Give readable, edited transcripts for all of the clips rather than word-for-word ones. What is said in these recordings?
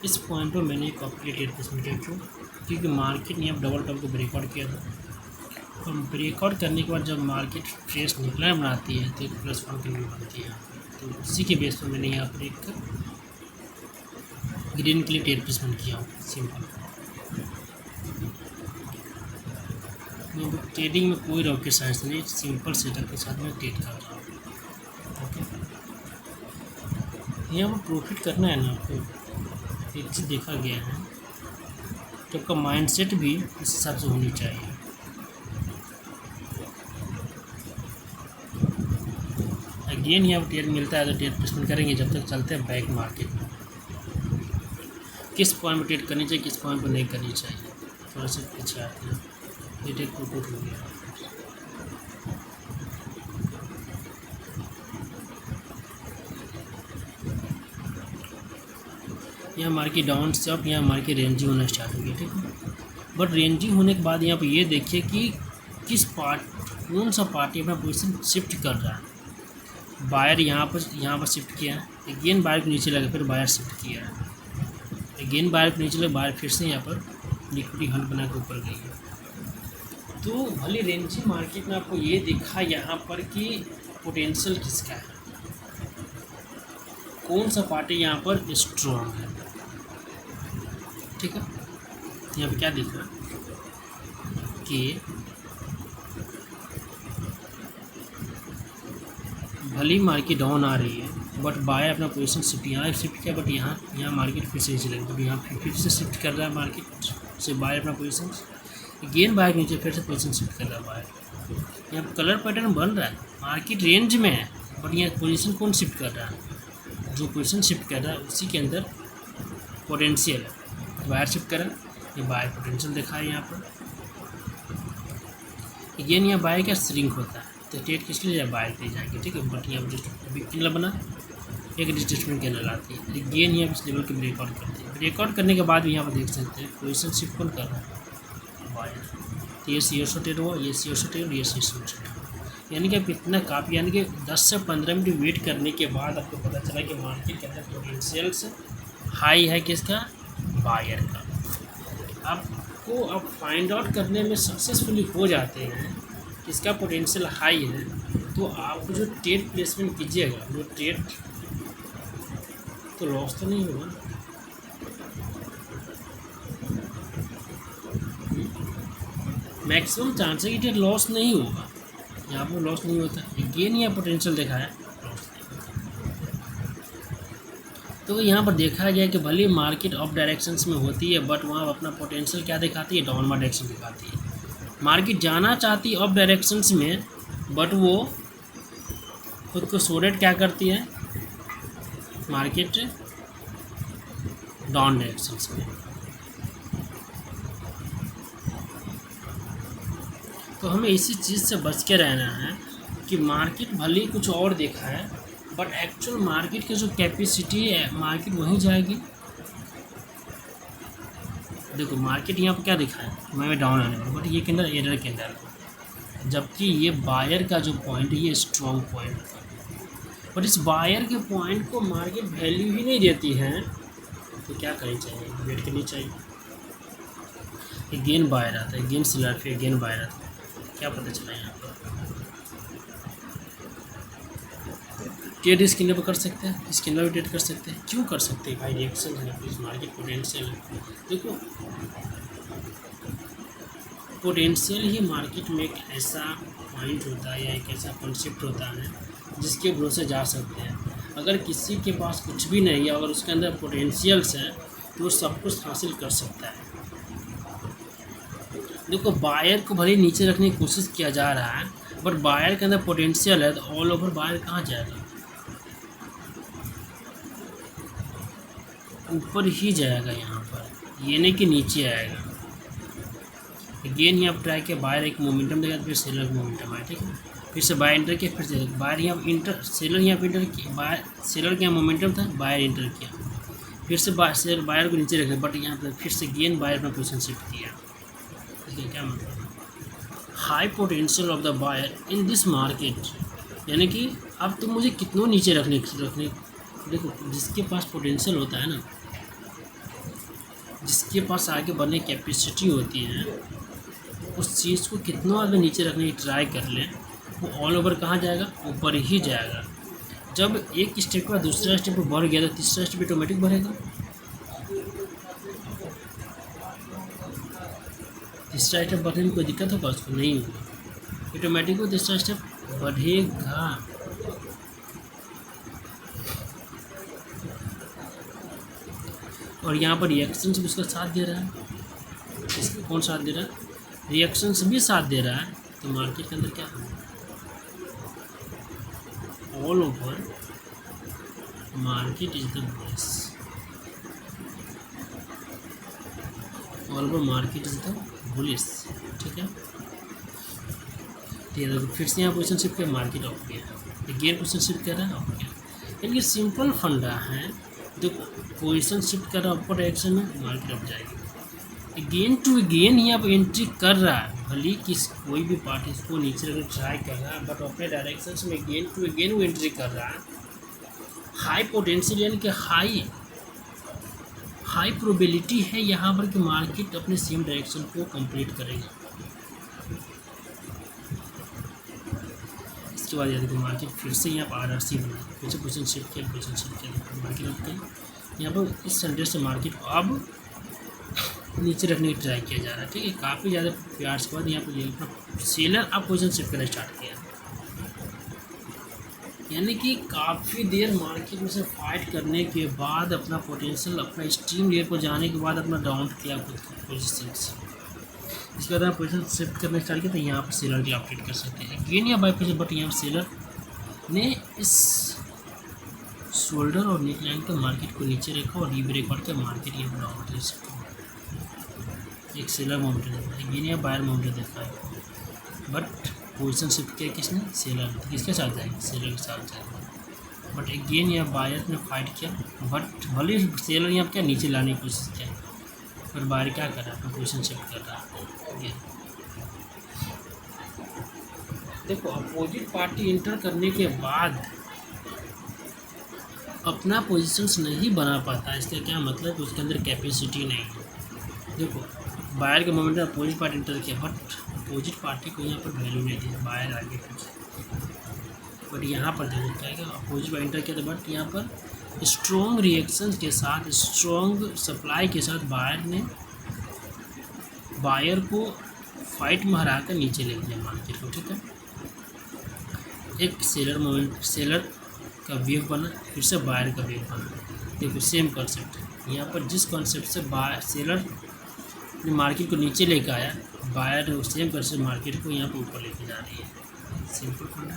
इस पॉइंट पर मैंने एक ऑपरेटेड किस्म क्यों, क्योंकि मार्केट ने अब डबल टॉप को ब्रेकआउट किया था और ब्रेकआउट करने के बाद जब मार्केट फ्रेश निकलना बनाती है तो एक प्लस वन कैंडल बनती है। तो उसी के बेस पर मैंने यहाँ पर एक ग्रीन के लिए टेयर प्लेसमेंट किया हूँ। सिंपल, ट्रेडिंग में कोई रॉकेट साइंस नहीं, सिंपल सेटअप के साथ मैं ट्रेड कर रहा हूँ। ओके, यहाँ पर प्रॉफिट करना है ना आपको, एक चीज़ देखा गया है तो आपका माइंडसेट भी इस हिसाब से होनी चाहिए। अगेन यहाँ पर ट्रेड मिलता है तो ट्रेड प्लेसमेंट करेंगे जब तक चलते हैं बैक मार्केट में। किस पॉइंट पर ट्रेड करनी चाहिए, किस पॉइंट पर नहीं करनी चाहिए, थोड़ा सा पीछे आते हैं। ये ट्रेड को हो गया, यहाँ मार्केट डाउन से अब यहाँ मार्केट रेंजिंग होना स्टार्ट हो गया। ठीक है, बट रेंजिंग होने के बाद यहाँ पर ये देखिए कि किस कौन सा पार्टी अपना पोजीशन शिफ्ट कर रहा है। बायर यहाँ पर शिफ्ट किया है, अगेन बायर को नीचे लगा, फिर बायर शिफ्ट किया है, अगेन बायर को नीचे लगा, बायर फिर से यहाँ पर लिक्विडिटी हंट बना के ऊपर गई है। तो भले रेंजिंग मार्केट में आपको ये दिखा यहाँ पर कि पोटेंशियल किसका है, कौन सा पार्टी यहाँ पर स्ट्रॉन्ग है। ठीक है, यहाँ पर क्या दिखा कि भली मार्केट डाउन आ रही है बट बायर अपना पोजीशन शिफ्ट किया, बट यहाँ मार्केट फिर से नीचे लगी, तो यहाँ फिर से शिफ्ट कर रहा है मार्केट से बायर अपना पोजीशन, अगेन बायर नीचे फिर से पोजीशन शिफ्ट कर रहा है बायर। यहाँ पर कलर पैटर्न बन रहा है, मार्केट रेंज में है बट यहाँ पोजीशन कौन शिफ्ट कर रहा है, जो पोजीशन शिफ्ट कर रहा है उसी के अंदर पोटेंशियल है, बायर शिफ्ट कर रहा है, ये बायर पोटेंशियल दिखा है यहाँ पर। अगेन यहाँ बायर का श्रिंक होता है तो ट्रेड किसके लिए बायर पे जाएगी। ठीक है, बट यहाँ बिग कैंडल बना, एक रिट्रेसमेंट कैंडल आती है, अगेन यहाँ इस लेवल के ब्रेकआउट करती है। ब्रेकआउट करने के बाद भी यहाँ पर देख सकते हैं पोजीशन शिफ्ट कौन कर रहा है, बायर। तो ये सी ट्रेड हुआ, ये सी ट्रेड, ये सी ट्रेड, यानी कि आप इतना काफ़ी, यानी कि 10 से 15 मिनट वेट करने के बाद आपको पता चला कि मार्केट के अंदर पोटेंशियल से हाई है किसका, बायर का। आपको आप फाइंड आउट करने में सक्सेसफुली हो जाते हैं किसका पोटेंशियल हाई है, तो आप जो ट्रेड प्लेसमेंट कीजिएगा, जो ट्रेड तो लॉस तो नहीं होगा। मैक्सिमम चांस है कि ट्रेड लॉस नहीं होगा, यहाँ पर लॉस नहीं होता। अगेन यहाँ पोटेंशियल देखा है, तो यहाँ पर देखा गया कि भले मार्केट अप डायरेक्शंस में होती है बट वहाँ अपना पोटेंशियल क्या दिखाती है, डाउनवर्ड डायरेक्शन दिखाती है। मार्केट जाना चाहती है अप डायरेक्शंस में बट वो खुद को सोरेट क्या करती है, मार्केट डाउन डायरेक्शंस में। तो हमें इसी चीज़ से बच के रहना है कि मार्केट भले ही कुछ और देखा है बट एक्चुअल मार्केट की जो कैपेसिटी है मार्केट वहीं जाएगी। देखो मार्केट यहाँ पर क्या दिखा है, मैं डाउन आने पर, बट ये कैंडल एरर कैंडल है, जबकि ये बायर का जो पॉइंट है ये स्ट्रॉन्ग पॉइंट है, बट इस बायर के पॉइंट को मार्केट वैल्यू ही नहीं देती है। तो क्या करनी चाहिए, वेट करनी चाहिए। अगेन बायर आता है, अगेन सेलर, फिर अगेन बायर आता है, क्या पता चला यहाँ पर। ट्रेड इस कैंडल पर कर सकते हैं, इस कैंडल पर ट्रेड कर सकते हैं, क्यों कर सकते हैं भाई, रिएक्शन है, प्लीज़ मार्केट पोटेंशियल है। देखो पोटेंशियल ही मार्केट में एक ऐसा पॉइंट होता है या एक ऐसा कॉन्सेप्ट होता है जिसके भरोसे जा सकते हैं। अगर किसी के पास कुछ भी नहीं है, अगर उसके अंदर पोटेंशियल्स है तो वो सब कुछ हासिल कर सकता है। देखो बायर को भले नीचे रखने की कोशिश किया जा रहा है बट बायर के अंदर पोटेंशियल है, तो ऑल ओवर बायर कहाँ जाएगा, ऊपर ही जाएगा यहाँ पर, ये नहीं कि नीचे आएगा। अगेन यहाँ पर ट्राई किया, बायर एक मोमेंटम देगा, फिर सेलर का मोमेंटम आया। ठीक है, फिर से बायर इंटर किया, फिर से बायर यहाँ इंटर, सेलर यहाँ पर इंटर किया, बायर सेलर का मोमेंटम था, बायर इंटर किया, फिर से बायर को नीचे रखा, बट यहाँ पर फिर से गेन बायर अपना पोजीशन शिफ्ट किया। क्या मतलब, high potential of the buyer in this market, यानी कि अब तुम मुझे कितनों नीचे रखने। देखो जिसके पास पोटेंशियल होता है ना, जिसके पास आगे बढ़ने की कैपेसिटी होती है उस चीज़ को कितना अगर नीचे रखने की ट्राई कर लें, वो ऑल ओवर कहाँ जाएगा, ऊपर ही जाएगा। जब एक स्टेप के बाद दूसरा स्टेप बढ़ गया तो तीसरा स्टेप ऑटोमेटिक बढ़ेगा। तीसरा स्टेप बढ़ने में कोई दिक्कत होगा, उसको नहीं होगी, ऑटोमेटिक वो तीसरा स्टेप बढ़ेगा। और यहाँ पर रिएक्शन भी उसका साथ दे रहा है। इसका कौन साथ दे रहा है, रिएक्शन भी साथ दे रहा है। तो मार्केट के अंदर क्या होगा, all over market is the bullish, all over market is the bullish. ठीक है, तो ये फिर से यहाँ पोजिशन शिफ्ट किया, मार्केट ऑफ गया, गेयर पोजिशन शिफ्ट कर रहा है, ऑफ गया। यानी सिंपल फंडा है, देखो पोजिशन शिफ्ट कर रहा है ऊपर डायरेक्शन में, मार्केट ऑफ जाएगी। अगेन टू अगेन यहाँ पर एंट्री कर रहा है, भले किस कोई भी पार्टी इसको नीचे रखकर ट्राई कर रहा है, बट अपने डायरेक्शन में अगेन टू अगेन वो एंट्री कर रहा है। हाई पोटेंशियल यानी कि हाई प्रोबेबिलिटी है यहाँ पर कि मार्केट अपने सेम डायरेक्शन को कंप्लीट करेगा। इसके बाद यदि मार्केट फिर से यहाँ पर RRC बना, फिर से पोजिशन शिफ्ट किया, मार्केट अप किया। यहाँ पर इस सेंटर से मार्केट को अब नीचे रखने की ट्राई किया जा रहा है। ठीक है, काफ़ी ज़्यादा प्यार के बाद यहाँ पर अपना सेलर अब पोजिशन शिफ्ट करना स्टार्ट किया, यानी कि काफ़ी देर मार्केट में से फाइट करने के बाद अपना पोटेंशियल, अपना स्ट्रीम लेयर को जाने के बाद अपना डाउन किया खुद की पोजिशन से। इसके बाद आप पोजिशन शिफ्ट करना स्टार्ट किया, तो यहाँ पर सेलर की अपडेट कर सकते हैं गेन या बाय पोजिशन। बट यहाँ सेलर ने इस शोल्डर और नेक लाइन का मार्केट को नीचे रखा और रीब्रेक करके मार्केट यहाँ पर डाउन कर सकते हैं। एक सेलर माउंटेन है, गेन या बायर माउंटेन देखा है, बट पोजिशन शिफ्ट किया किसने, सेलर। किसके साथ जाएंगे, सेलर के साथ जाएंगे। बट अगेन यहाँ बायर ने फाइट किया, बट भले सेलर यहाँ क्या नीचे लाने की कोशिश किया, पर बायर क्या कर रहा है, पोजिशन शिफ्ट कर रहा है। देखो अपोजिट पार्टी इंटर करने के बाद अपना पोजीशंस नहीं बना पाता, इसका क्या मतलब, उसके अंदर कैपेसिटी नहीं है। देखो बायर के मोमेंट में अपोजिट पार्टी इंटर किया, बट अपोजिट पार्टी को यहाँ पर वैल्यू नहीं दी, बायर आगे पीछे। बट यहाँ पर देखो क्या है, अपोजिट पार्टी इंटर किया था, बट यहाँ पर स्ट्रॉन्ग रिएक्शन के साथ, स्ट्रॉन्ग सप्लाई के साथ बायर को फाइट में हरा कर नीचे ले गया मार्केट को। ठीक है, एक सेलर का वेव बना, फिर से बायर का वेव बना। देखो सेम कॉन्सेप्ट है यहाँ पर, जिस कॉन्सेप्ट से सेलर ने मार्केट को नीचे लेकर आया, बायर सेम कॉन्सेप्ट मार्केट को यहाँ पर ऊपर लेके जा रही है। सिंपल फंडा।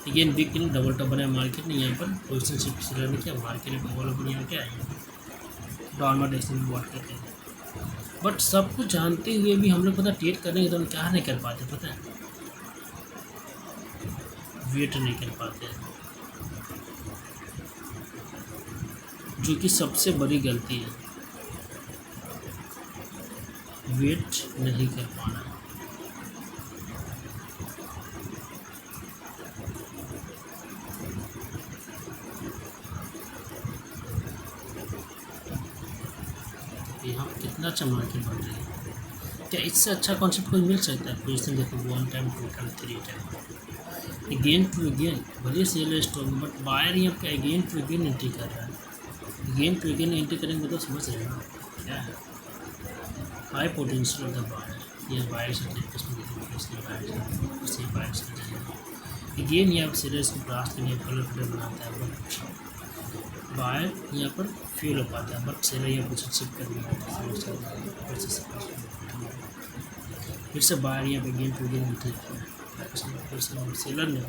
अगेन बिग किन डबल टॉप बनाया मार्केट ने, यहाँ पर पोजिशन शिफ्ट सेलर ने किया, मार्केट में बॉल ओपन यहाँ क्या है, डाउनवर्ड डायरेक्शन में वॉट करते हैं। बट सब कुछ जानते हुए भी हम लोग पता ट्रेड करने के दौरान क्या नहीं कर पाते, पता है, वेट नहीं कर पाते, जो कि सबसे बड़ी गलती है, वेट नहीं कर पाना। यहाँ कितना अच्छा मार्केट बन रही है, क्या इससे अच्छा कॉन्सेप्ट कोई मिल सकता है। पोजिशन देखो 1 time 2 time 3 time, again to again, भले सेलर स्टॉक, बट बायर यहाँ पे अगेन टू अगेन एंट्री कर रहा है। अगेन टू अगेन एंट्री करेंगे तो समझ रहे हैं क्या है, high potential of the buyer. ये बायर से बायर से अगेन यहाँ पर सेलर इसको ब्लास्ट करने कलर बनाता है, बट बायर यहाँ पर फेल हो पाता है, बट सेलर यहाँ पोजिशन शिफ्ट कर दिया, फिर से बायर यहाँ पर गेम टू गेम एंट्री किया, सेलर ने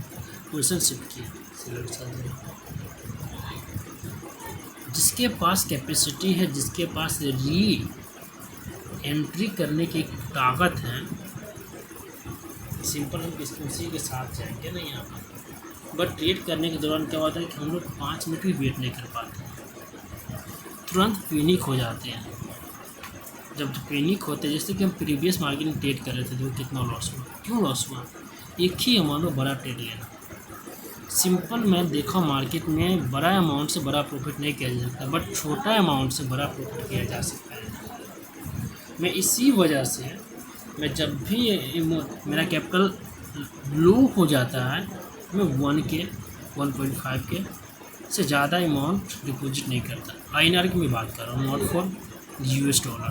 पोजिशन शिफ्ट किया, सेलर के साथ। जिसके पास कैपेसिटी है, जिसके पास री एंट्री करने की ताकत है, सिंपल हम उसी के साथ जाएंगे ना यहाँ पर। बट ट्रेड करने के दौरान क्या होता है कि हम लोग 5 मिनट भी वेट नहीं कर पाते, तुरंत पैनिक हो जाते हैं। जब पैनिक होते हैं, जैसे कि हम प्रीवियस मार्केट में ट्रेड कर रहे थे, तो कितना लॉस हुआ, क्यों लॉस हुआ, एक ही अमाउंट में बड़ा ट्रेड लेना, सिंपल मैं देखा मार्केट में बड़ा अमाउंट से बड़ा प्रॉफिट नहीं किया जा सकता, बट छोटा अमाउंट से बड़ा प्रॉफिट किया जा सकता है। मैं इसी वजह से मैं जब भी मेरा कैपिटल लो हो जाता है, मैं 1K 1.5K से ज़्यादा अमाउंट डिपॉजिट नहीं करता। INR की मैं बात कर रहा हूँ, नॉट फॉर $।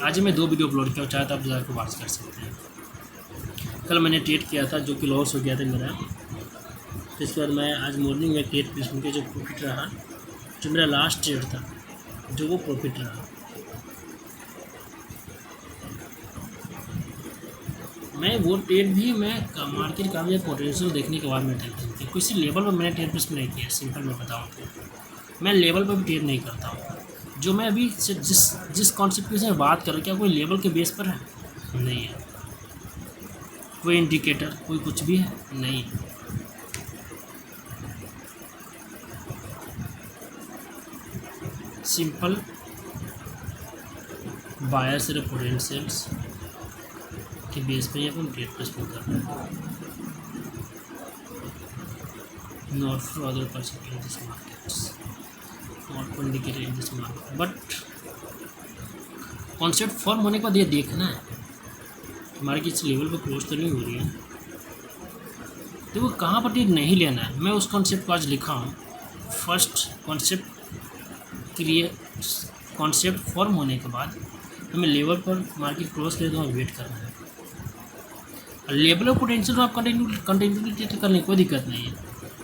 आज मैं 2 वीडियो अपलोड किया, चाहे तो आप जाकर वॉच कर सकते हैं। कल मैंने ट्रेड किया था जो कि लॉस हो गया था मेरा, तो इसके बाद मैं आज मॉर्निंग में ट्रेड प्लेसमेंट के जो प्रॉफिट रहा, जो मेरा लास्ट ट्रेड था जो वो प्रॉफिट रहा, मैं वो ट्रेड भी मैं मार्केट का मुझे पोटेंशियल देखने के बाद मैं ट्रेड करती हूँ। किसी लेवल पर मैंने ट्रेड प्लेसमेंट नहीं किया। सिंपल मैं बताऊँ तो मैं लेवल पर भी ट्रेड नहीं करता हूँ। जो मैं अभी जिस कॉन्सेप्ट की मैं बात कर रहा हूँ, क्या कोई लेवल के बेस पर है? नहीं है। कोई इंडिकेटर कोई कुछ भी है? नहीं। सिंपल बायर से पोटेंशियल्स के बेस पर ही अपन ट्रेड प्लेसमेंट कर रहे हैं, not for other person in this markets, not for indicator in this market. But concept form होने के बाद ये देखना है हमारे किस लेवल पर क्लोज तो नहीं हो रही है, तो वो कहाँ पर ट्रेड नहीं लेना है। मैं उस कॉन्सेप्ट को आज लिखा हूँ। फर्स्ट कॉन्सेप्ट फॉर्म होने के बाद हमें लेवल पर मार्केट क्लोज करे तो हमें वेट करना है। लेवल ऑफ पोटेंशियल तो आप कंटिन्यूटी ट्रेड करने कोई दिक्कत नहीं है,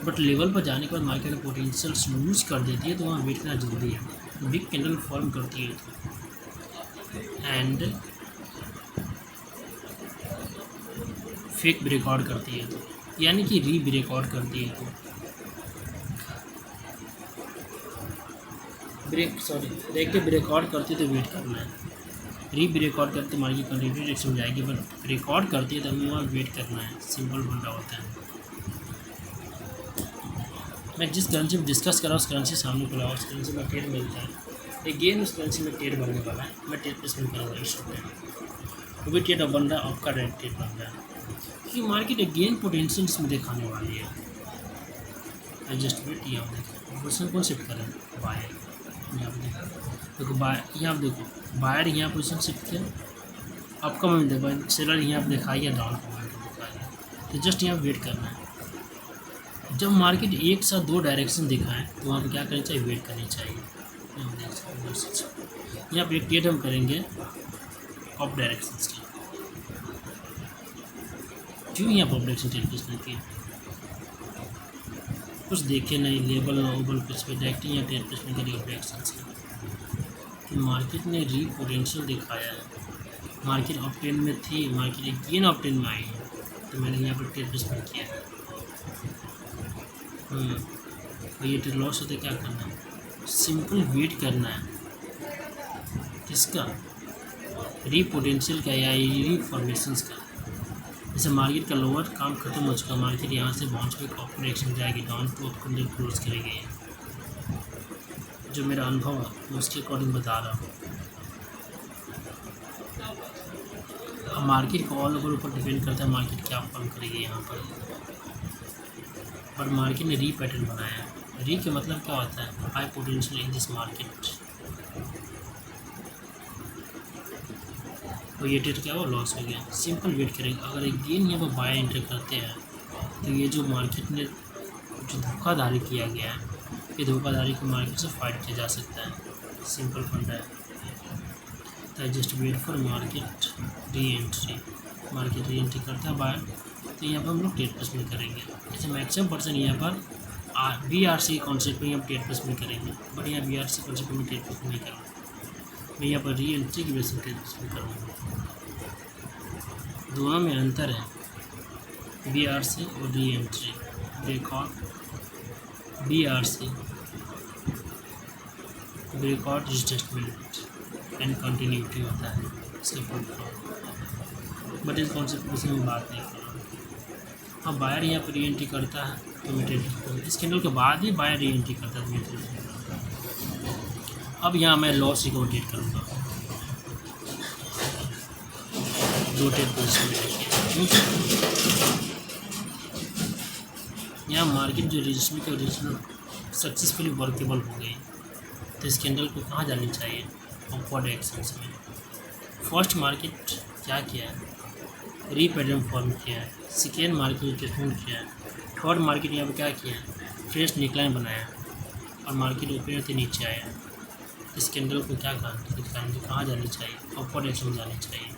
बट लेवल पर जाने के बाद मार्केट में पोटेंशियल यूज कर देती है तो वहाँ वेट करना जरूरी है। बिग कैंडल फॉर्म करती है तो एंड फेक ब्रेकआउट करती है तो, यानी कि री ब्रेकआउट करती है तो ब्रेकआउट करती है तो वेट करना है। री ब्रेकआउट करते मार्केट कंटिन्यू डायरेक्शन जाएगी, बट ब्रेकआउट करती है तो हमें वहाँ वेट करना है। सिंपल बंदा होता है। मैं जिस करेंसी में डिस्कस कर रहा हूँ उस करेंसी सामने खुला उस करेंसी में ट्रेड मिलता है, अगेन उस करेंसी में ट्रेड बनने वाला है। मैं ट्रेड प्लेसमेंट करूँगा इस टाइम, वो भी ट्रेड बन रहा है, आपका रेड ट्रेड बन रहा है, क्योंकि मार्केट अगेन पोटेंशियल इसमें दिखाने वाली है। एडजस्टमेंट यहाँ देखो पोजिशन कौन शिफ्ट करें, बायर यहाँ पर देखो बायर, यहाँ पर देखो बायर यहाँ पोजिशन शिफ्ट किया, आपका मैं देखो सेलर यहाँ पर दिखाई है, डाउन दिखाई, तो जस्ट यहाँ वेट करना है। जब मार्केट एक साथ 2 डायरेक्शन दिखाएं तो वहाँ पर क्या करनी चाहिए, वेट करनी चाहिए। यहाँ पर एक ट्रेड हम करेंगे अप डायरेक्शन की, क्यों यहाँ पर डायरेक्शन ट्रेड किसने की, कुछ देखे नहीं लेबल ओबल कुछ पे डायरेक्ट यहाँ ट्रेड प्लेसमेंट करिए डायरेक्शन से। तो मार्केट ने री पोटेंशियल दिखाया है, मार्केट अप ट्रेंड में थी, मार्केट अगेन अप ट्रेंड में आई है, तो मैंने यहाँ पर ट्रेड प्लेसमेंट किया है। और ये ट्रेड लॉस होते क्या करना है, सिंपल वेट करना है। किसका, री पोटेंशियल का या री फॉर्मेशंस का। जैसे मार्केट का लोअर काम खत्म हो चुका, मार्केट यहाँ से बाउंस बैक अप डायरेक्शन जाएगी, down to up candle close करेगी। जो मेरा अनुभव है मैं उसके अकॉर्डिंग बता रहा हूँ। अब मार्केट को ऑल ओवर ऊपर डिपेंड करता है मार्केट क्या फॉर्म करेगी यहाँ पर, पर मार्केट ने री पैटर्न बनाया है। री का मतलब क्या होता है, high potential in this market. तो ये ट्रेड क्या हुआ, लॉस हो गया। सिंपल वेट करेंगे। अगर एक गेन यहाँ पर बाय एंटर करते हैं तो ये जो मार्केट ने जो धोखाधड़ी किया गया है, ये धोखाधड़ी को मार्केट से फाइट किया जा सकता है। सिंपल फंडा है। तो just wait for market re entry. Market re entry करता है बाय, तो यहाँ पर हम लोग ट्रेड प्लेसमेंट करेंगे। जैसे मैक्सिमम पर्सन यहाँ पर BRC कॉन्सेप्ट में हम ट्रेड प्लेसमेंट करेंगे, बट यहाँ BRC कॉन्सेप्ट में ट्रेड प्लेसमेंट नहीं करूँगा। मैं यहाँ पर री एंट्री की वजह से ट्रेड प्लेसमेंट करूँगा। दोनों में अंतर है, BRC और re entry. Breakout BRC, breakout retestment and continuity होता है इसके फुल फॉर्म, बट इस कॉन्सेप्ट में मैं बात नहीं कर रहा हूँ। हाँ, बायर यहाँ पर री एंट्री करता है तो मैं ट्रेड करूँगा। इस कैंडल के बाद ही बायर री एंट्री करता है तो मैं ट्रेड करूँगा। अब यहाँ मैं लॉस रिकवर ट्रेड करूँगा। 2 ट्रेड पोजिशन में देखिए। यहाँ मार्केट जो रजिस्टर के ओरिजिनल सक्सेसफुली वर्केबल हो गई, तो इस कैंडल को कहाँ जानी चाहिए? अपवर्ड एक्शंस में। फर्स्ट मार्केट क्या किया है? रीपैटर्न फॉर्म किया है। सेकेंड मार्केट रिट्रेसमेंट किया है। थर्ड मार्केट यहाँ पे क्या किया है? फ्रेश निकलाइन बनाया और मार्केट ऊपर से नीचे आया। इस कैंडल को क्या कहाँ जानी चाहिए? अपवर्ड एक्शन में जानी चाहिए।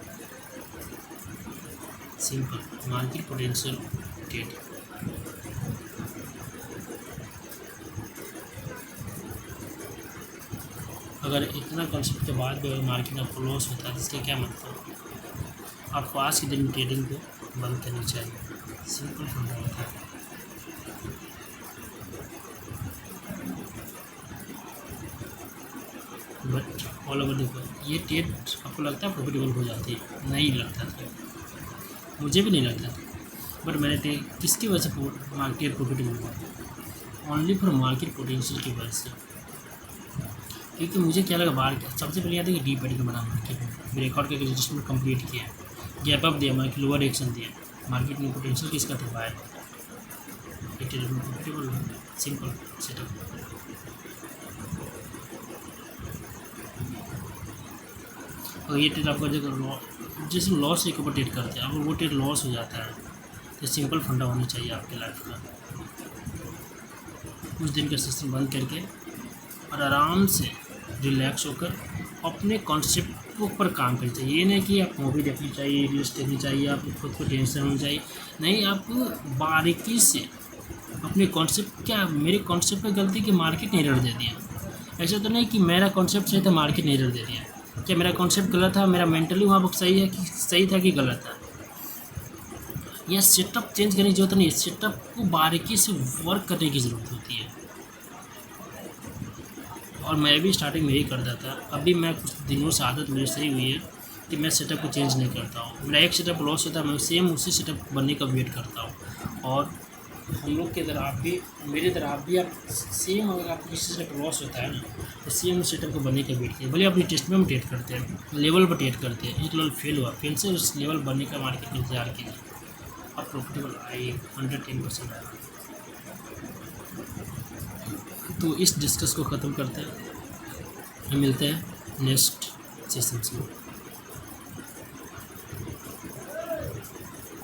Simple, market potential trade. अगर इतना कॉन्सेप्ट के बाद भी अगर मार्केट आपको लॉस होता है तो इसका क्या मतलब? आपको आज के दिन में ट्रेडिंग को बंद करनी चाहिए। सिंपल फंडा होता है। बट ऑल ओवर देखो, ये ट्रेड आपको लगता है प्रॉफिटेबल हो जाती है? नहीं लगता था, मुझे भी नहीं लगता था। बट मैंने किसकी वजह से मार्केट प्रॉफिटेबल हुआ? ओनली फॉर मार्केट पोटेंशियल की वजह से। क्योंकि मुझे क्या लगा, बाहर सबसे पहले आता है कि डी पैटर्न बना मार्केट में, ब्रेकआउट करके रजिस्टमेंट कंप्लीट किया, गैप अप दिया, मार्केट लोअर एक्शन दिया, मार्केट में पोटेंशियल किसका था? बाय। Profitable, simple setup. और ये ट्रेड आपका जैसे लॉस एक ऊपर ट्रेड करते हैं, अगर वो ट्रेड लॉस हो जाता है तो सिंपल फंडा होना चाहिए आपके लाइफ का। कुछ दिन का सिस्टम बंद करके और आराम से रिलैक्स होकर अपने कॉन्सेप्ट के ऊपर काम करना चाहिए। ये नहीं कि आप मूवी देखनी चाहिए, रील्स देखनी चाहिए, आप खुद को टेंशन होनी चाहिए। नहीं, आपको बारीकी से अपने कॉन्सेप्ट, क्या मेरे कॉन्सेप्ट पर गलती कि मार्केट ने एरर दे दिया? ऐसा तो नहीं कि मेरा कॉन्सेप्ट सही था, मार्केट ने एरर दे दिया। क्या मेरा कॉन्सेप्ट गलत था? मेरा मेंटली वहाँ पर सही है कि सही था कि गलत था? यह सेटअप चेंज करने की जरूरत नहीं, सेटअप को बारीकी से वर्क करने की ज़रूरत होती है। और मैं भी स्टार्टिंग में यही करता था। अभी मैं कुछ दिनों से आदत मेरी सही हुई है कि मैं सेटअप को चेंज नहीं करता हूँ। मेरा एक सेटअप लॉस होता है, मैं सेम उसी सेटअप बनने का वेट करता हूँ। और हम लोग की तरह आप भी, मेरी तरह आप भी, आप सेम, अगर आपको किसी सेटअप लॉस होता है ना, तो सेम उस सेटअप को बनने का वेट करिए। भले अपनी टेस्ट में ट्रेड करते हैं, लेवल पर ट्रेड करते हैं, एक लेवल फेल हुआ, फिर से उस लेवल बनने का मार्केट में इंतजार कीजिए और प्रॉफिटेबल आइए 110% आएगा। तो इस डिस्कस को ख़त्म करते हैं, मिलते हैं नेक्स्ट सेशन में।